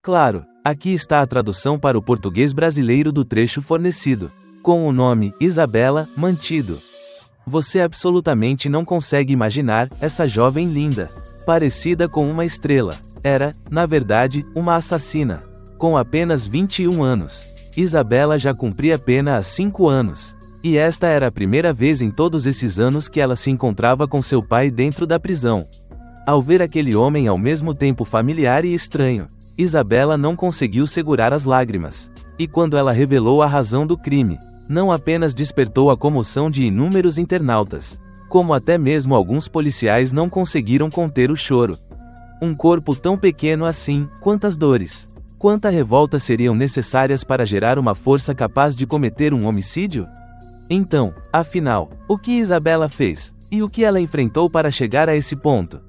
Claro, aqui está a tradução para o português brasileiro do trecho fornecido, com o nome Isabela mantido. Você absolutamente não consegue imaginar essa jovem linda, parecida com uma estrela. Era, na verdade, uma assassina. Com apenas 21 anos. Isabela já cumpria pena há 5 anos. E esta era a primeira vez em todos esses anos que ela se encontrava com seu pai dentro da prisão. Ao ver aquele homem ao mesmo tempo familiar e estranho, Isabela não conseguiu segurar as lágrimas. E quando ela revelou a razão do crime, não apenas despertou a comoção de inúmeros internautas, como até mesmo alguns policiais não conseguiram conter o choro. Um corpo tão pequeno assim, quantas dores, quanta revolta seriam necessárias para gerar uma força capaz de cometer um homicídio? Então, afinal, o que Isabela fez, e o que ela enfrentou para chegar a esse ponto?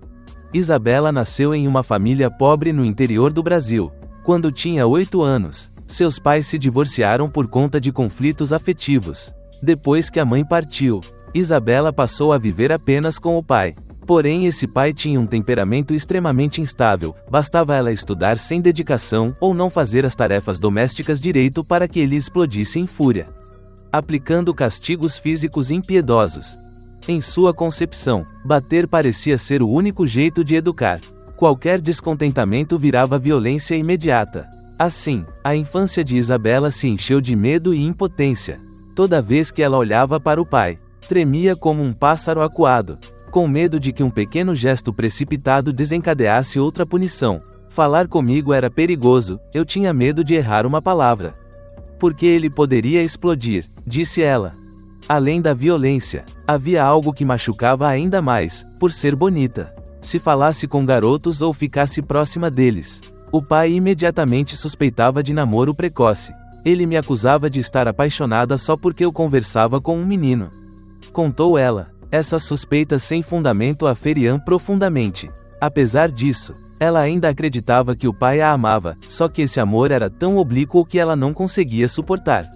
Isabela nasceu em uma família pobre no interior do Brasil. Quando tinha 8 anos, seus pais se divorciaram por conta de conflitos afetivos. Depois que a mãe partiu, Isabela passou a viver apenas com o pai. Porém, esse pai tinha um temperamento extremamente instável, bastava ela estudar sem dedicação ou não fazer as tarefas domésticas direito para que ele explodisse em fúria, aplicando castigos físicos impiedosos. Em sua concepção, bater parecia ser o único jeito de educar. Qualquer descontentamento virava violência imediata. Assim, a infância de Isabela se encheu de medo e impotência. Toda vez que ela olhava para o pai, tremia como um pássaro acuado, com medo de que um pequeno gesto precipitado desencadeasse outra punição. Falar comigo era perigoso, eu tinha medo de errar uma palavra. Porque ele poderia explodir, disse ela. Além da violência, havia algo que machucava ainda mais, por ser bonita. Se falasse com garotos ou ficasse próxima deles, o pai imediatamente suspeitava de namoro precoce. Ele me acusava de estar apaixonada só porque eu conversava com um menino. Contou ela. Essas suspeitas sem fundamento a feriam profundamente. Apesar disso, ela ainda acreditava que o pai a amava, só que esse amor era tão oblíquo que ela não conseguia suportar.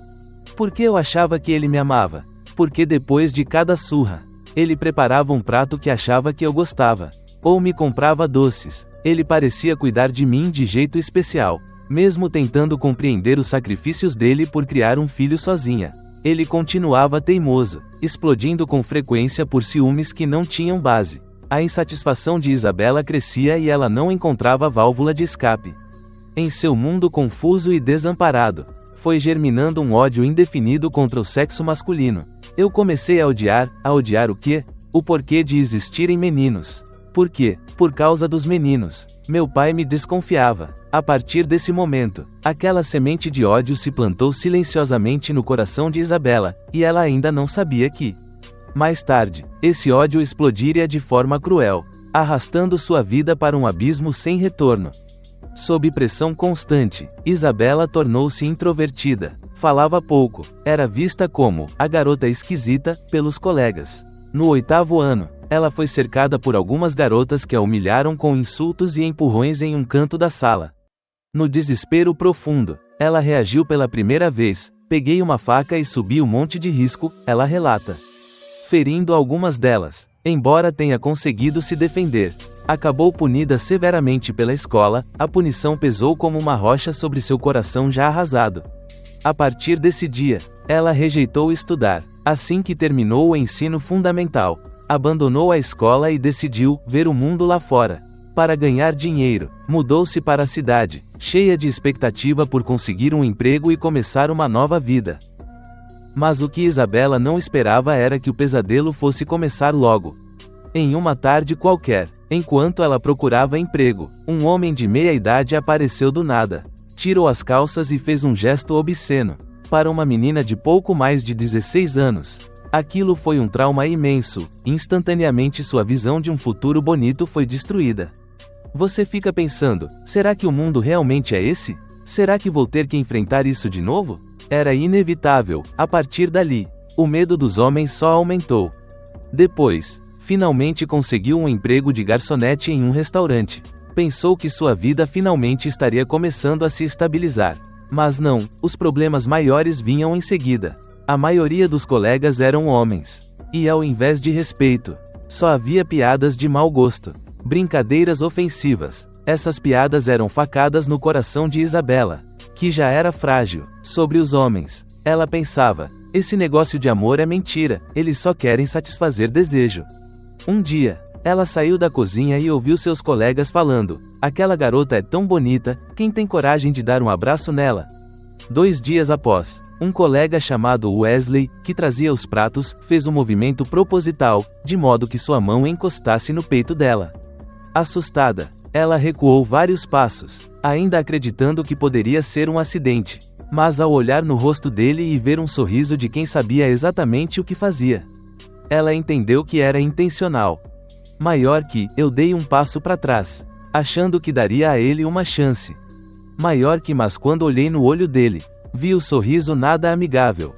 Por que eu achava que ele me amava? Porque depois de cada surra, ele preparava um prato que achava que eu gostava. Ou me comprava doces. Ele parecia cuidar de mim de jeito especial, mesmo tentando compreender os sacrifícios dele por criar um filho sozinha. Ele continuava teimoso, explodindo com frequência por ciúmes que não tinham base. A insatisfação de Isabela crescia e ela não encontrava válvula de escape. Em seu mundo confuso e desamparado, foi germinando um ódio indefinido contra o sexo masculino. Eu comecei a odiar o quê? O porquê de existirem meninos. Por quê? Por causa dos meninos. Meu pai me desconfiava. A partir desse momento, aquela semente de ódio se plantou silenciosamente no coração de Isabela, e ela ainda não sabia que, mais tarde, esse ódio explodiria de forma cruel, arrastando sua vida para um abismo sem retorno. Sob pressão constante, Isabela tornou-se introvertida, falava pouco, era vista como a garota esquisita pelos colegas. No 8º ano, ela foi cercada por algumas garotas que a humilharam com insultos e empurrões em um canto da sala. No desespero profundo, ela reagiu pela primeira vez. Peguei uma faca e subi um monte de risco, ela relata, ferindo algumas delas. Embora tenha conseguido se defender, acabou punida severamente pela escola. A punição pesou como uma rocha sobre seu coração já arrasado. A partir desse dia, ela rejeitou estudar. Assim que terminou o ensino fundamental, abandonou a escola e decidiu ver o mundo lá fora. Para ganhar dinheiro, mudou-se para a cidade, cheia de expectativa por conseguir um emprego e começar uma nova vida. Mas o que Isabela não esperava era que o pesadelo fosse começar logo. Em uma tarde qualquer, enquanto ela procurava emprego, um homem de meia-idade apareceu do nada. Tirou as calças e fez um gesto obsceno. Para uma menina de pouco mais de 16 anos, aquilo foi um trauma imenso. Instantaneamente sua visão de um futuro bonito foi destruída. Você fica pensando, será que o mundo realmente é esse? Será que vou ter que enfrentar isso de novo? Era inevitável. A partir dali, o medo dos homens só aumentou. Depois, finalmente conseguiu um emprego de garçonete em um restaurante. Pensou que sua vida finalmente estaria começando a se estabilizar. Mas não, os problemas maiores vinham em seguida. A maioria dos colegas eram homens. E ao invés de respeito, só havia piadas de mau gosto, brincadeiras ofensivas. Essas piadas eram facadas no coração de Isabela, que já era frágil. Sobre os homens, ela pensava: esse negócio de amor é mentira, eles só querem satisfazer desejo. Um dia, ela saiu da cozinha e ouviu seus colegas falando: aquela garota é tão bonita, quem tem coragem de dar um abraço nela? 2 dias após, um colega chamado Wesley, que trazia os pratos, fez um movimento proposital, de modo que sua mão encostasse no peito dela. Assustada, ela recuou vários passos, ainda acreditando que poderia ser um acidente. Mas ao olhar no rosto dele e ver um sorriso de quem sabia exatamente o que fazia, ela entendeu que era intencional. Maior que, eu dei um passo para trás, achando que daria a ele uma chance. Maior que, mas quando olhei no olho dele, vi o sorriso nada amigável.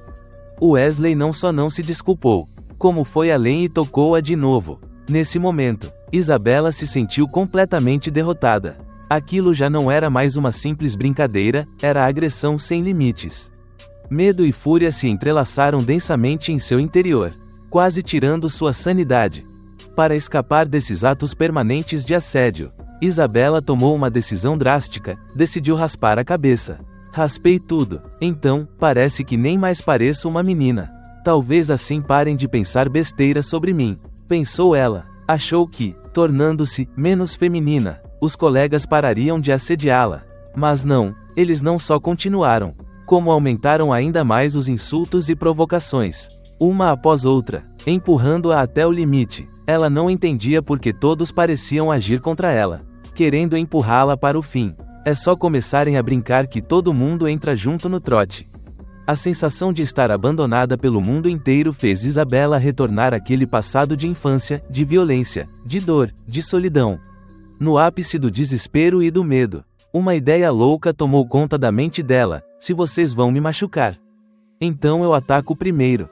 O Wesley não só não se desculpou, como foi além e tocou-a de novo. Nesse momento, Isabela se sentiu completamente derrotada. Aquilo já não era mais uma simples brincadeira, era agressão sem limites. Medo e fúria se entrelaçaram densamente em seu interior, quase tirando sua sanidade. Para escapar desses atos permanentes de assédio, Isabela tomou uma decisão drástica, decidiu raspar a cabeça. Raspei tudo, então, parece que nem mais pareço uma menina. Talvez assim parem de pensar besteira sobre mim, pensou ela. Achou que, tornando-se menos feminina, os colegas parariam de assediá-la. Mas não, eles não só continuaram, como aumentaram ainda mais os insultos e provocações, uma após outra, empurrando-a até o limite. Ela não entendia por que todos pareciam agir contra ela, querendo empurrá-la para o fim. É só começarem a brincar que todo mundo entra junto no trote. A sensação de estar abandonada pelo mundo inteiro fez Isabela retornar àquele passado de infância, de violência, de dor, de solidão. No ápice do desespero e do medo, uma ideia louca tomou conta da mente dela: se vocês vão me machucar, então eu ataco primeiro.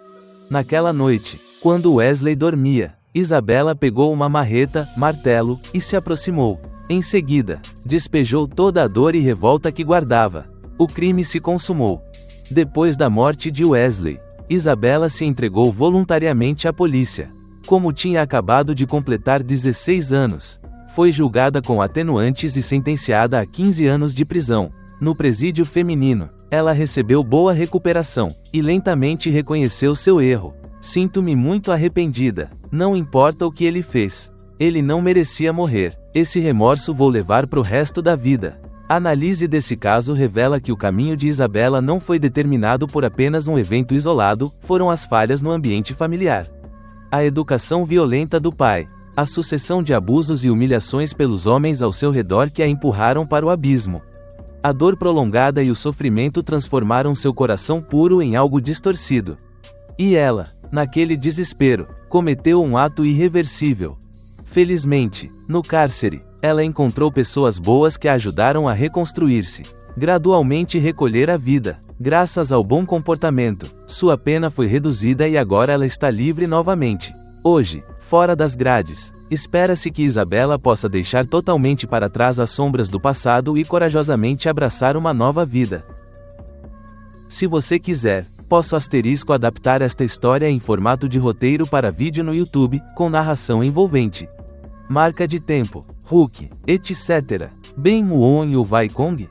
Naquela noite, quando Wesley dormia, Isabela pegou uma marreta, martelo, e se aproximou. Em seguida, despejou toda a dor e revolta que guardava. O crime se consumou. Depois da morte de Wesley, Isabela se entregou voluntariamente à polícia. Como tinha acabado de completar 16 anos, foi julgada com atenuantes e sentenciada a 15 anos de prisão. No presídio feminino, ela recebeu boa recuperação, e lentamente reconheceu seu erro. Sinto-me muito arrependida, não importa o que ele fez. Ele não merecia morrer. Esse remorso vou levar pro resto da vida. A análise desse caso revela que o caminho de Isabela não foi determinado por apenas um evento isolado, foram as falhas no ambiente familiar. A educação violenta do pai, a sucessão de abusos e humilhações pelos homens ao seu redor que a empurraram para o abismo. A dor prolongada e o sofrimento transformaram seu coração puro em algo distorcido. E ela, naquele desespero, cometeu um ato irreversível. Felizmente, no cárcere, ela encontrou pessoas boas que a ajudaram a reconstruir-se, gradualmente recolher a vida. Graças ao bom comportamento, sua pena foi reduzida e agora ela está livre novamente. Hoje, fora das grades, espera-se que Isabela possa deixar totalmente para trás as sombras do passado e corajosamente abraçar uma nova vida. Se você quiser, posso adaptar esta história em formato de roteiro para vídeo no YouTube, com narração envolvente. Marca de tempo, Hulk, etc. Ben Muon e o Vai Kong?